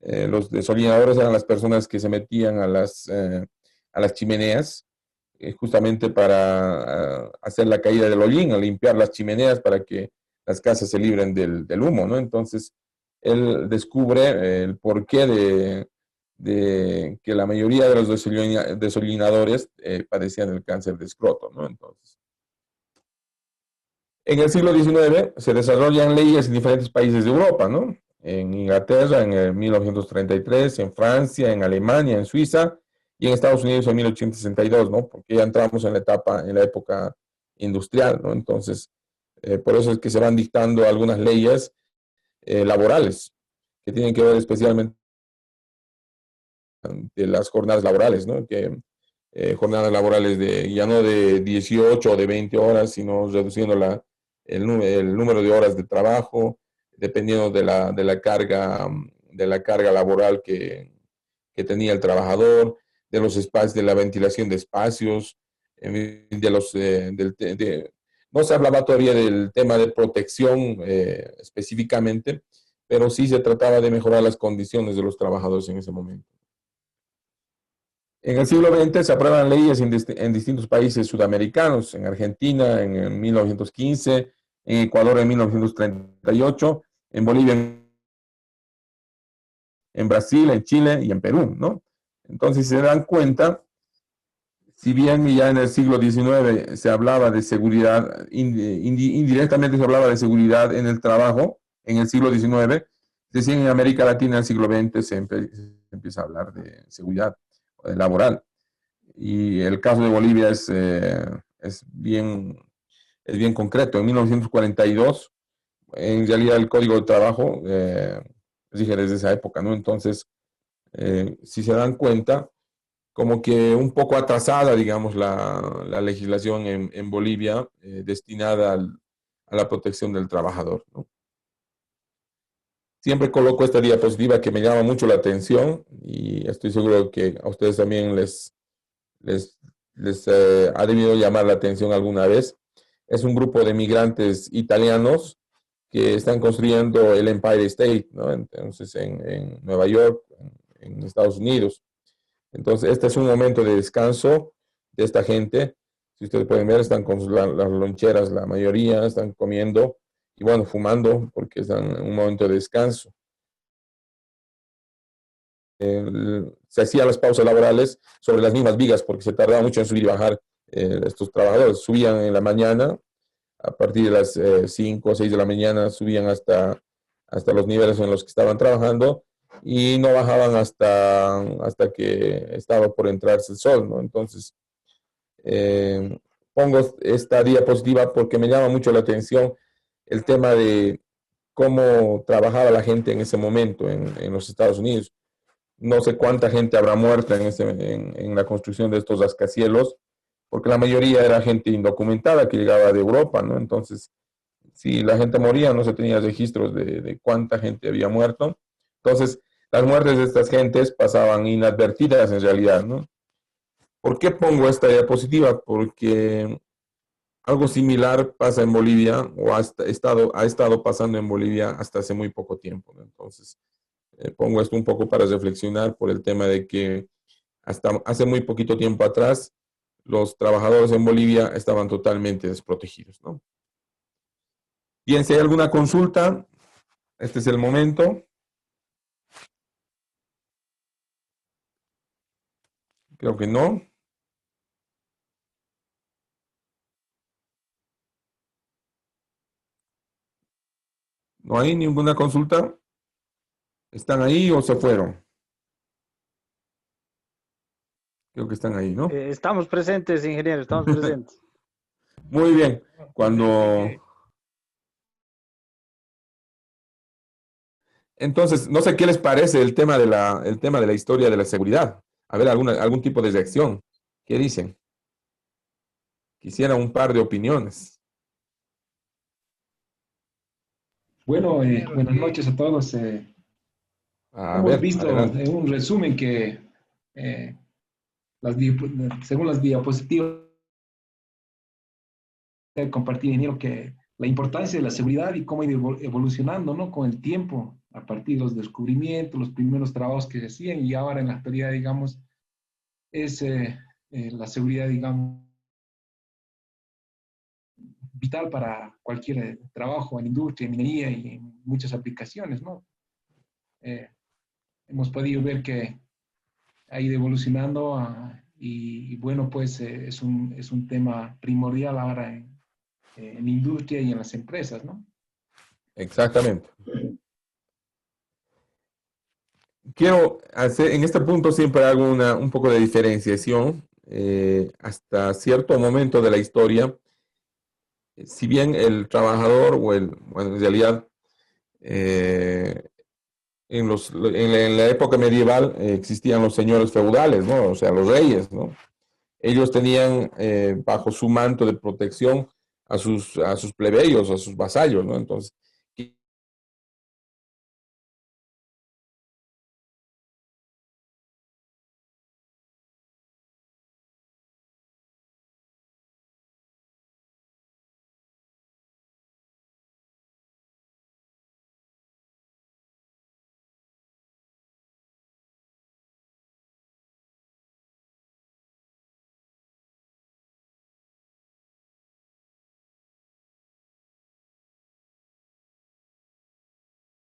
Los desolinadores eran las personas que se metían a las chimeneas, justamente para hacer la caída del hollín, a limpiar las chimeneas para que las casas se libren del humo, ¿no? Entonces, él descubre el porqué de que la mayoría de los desolinadores padecían el cáncer de escroto, ¿no? Entonces, en el siglo XIX se desarrollan leyes en diferentes países de Europa, ¿no? En Inglaterra en el 1933, en Francia, en Alemania, en Suiza y en Estados Unidos en 1862, ¿no? Porque ya entramos en la época industrial, ¿no? Entonces, por eso es que se van dictando algunas leyes laborales que tienen que ver especialmente de las jornadas laborales, ¿no? Que jornadas laborales ya no de 18 o de 20 horas, sino reduciendo el número de horas de trabajo, dependiendo de la carga laboral que tenía el trabajador, de los espacios, de la ventilación de espacios, no se hablaba todavía del tema de protección específicamente, pero sí se trataba de mejorar las condiciones de los trabajadores en ese momento. En el siglo XX se aprueban leyes en distintos países sudamericanos, en Argentina en 1915, en Ecuador en 1938, en Bolivia, en Brasil, en Chile y en Perú, ¿no? Entonces se dan cuenta, si bien ya en el siglo XIX se hablaba de seguridad, indirectamente se hablaba de seguridad en el trabajo, en el siglo XIX, recién en América Latina en el siglo XX se empieza a hablar de seguridad laboral. Y el caso de Bolivia es bien concreto. En 1942, en realidad el Código de Trabajo rige desde esa época, ¿no? Entonces, si se dan cuenta, como que un poco atrasada, digamos, la legislación en Bolivia destinada a la protección del trabajador, ¿no? Siempre coloco esta diapositiva que me llama mucho la atención y estoy seguro que a ustedes también les, les ha debido llamar la atención alguna vez. Es un grupo de migrantes italianos que están construyendo el Empire State, ¿no? Entonces, en Nueva York, en Estados Unidos. Entonces, este es un momento de descanso de esta gente. Si ustedes pueden ver, están con las loncheras, la mayoría están comiendo y, bueno, fumando porque están en un momento de descanso. Se hacían las pausas laborales sobre las mismas vigas porque se tardaba mucho en subir y bajar estos trabajadores. Subían en la mañana, a partir de las 5 o 6 de la mañana, subían hasta los niveles en los que estaban trabajando y no bajaban hasta que estaba por entrarse el sol, ¿no? Entonces, pongo esta diapositiva porque me llama mucho la atención el tema de cómo trabajaba la gente en ese momento en los Estados Unidos. No sé cuánta gente habrá muerto en la construcción de estos rascacielos, porque la mayoría era gente indocumentada que llegaba de Europa, ¿no? Entonces, si la gente moría, no se tenía registros de cuánta gente había muerto. Entonces, las muertes de estas gentes pasaban inadvertidas en realidad, ¿no? ¿Por qué pongo esta diapositiva? Porque algo similar pasa en Bolivia o ha estado pasando en Bolivia hasta hace muy poco tiempo, ¿no? Entonces, pongo esto un poco para reflexionar por el tema de que hasta hace muy poquito tiempo atrás los trabajadores en Bolivia estaban totalmente desprotegidos, ¿no? Bien, si hay alguna consulta, este es el momento. Creo que no. ¿No hay ninguna consulta? ¿Están ahí o se fueron? Creo que están ahí, ¿no? Estamos presentes, ingeniero, estamos presentes. Muy bien. Cuando... Entonces, no sé qué les parece el tema de la historia de la seguridad. A ver, algún tipo de reacción. ¿Qué dicen? Quisiera un par de opiniones. Bueno, buenas noches a todos. A Hemos ver, visto adelante. en un resumen que eh, según las diapositivas que compartí, ingeniero, que la importancia de la seguridad y cómo ha ido evolucionando, ¿no? Con el tiempo. a partir de los descubrimientos, los primeros trabajos que se hacían, y ahora en la actualidad, digamos, es la seguridad, digamos, vital para cualquier trabajo en industria, en minería y en muchas aplicaciones, ¿no? Hemos podido ver que ha ido evolucionando y bueno, pues es un tema primordial ahora en industria y en las empresas, ¿no? Exactamente. Quiero hacer, en este punto siempre hago un poco de diferenciación. Hasta cierto momento de la historia, si bien el trabajador bueno, en realidad, en la época medieval existían los señores feudales, ¿no? O sea, los reyes, ¿no? Ellos tenían bajo su manto de protección a sus plebeyos, a sus vasallos, ¿no? Entonces,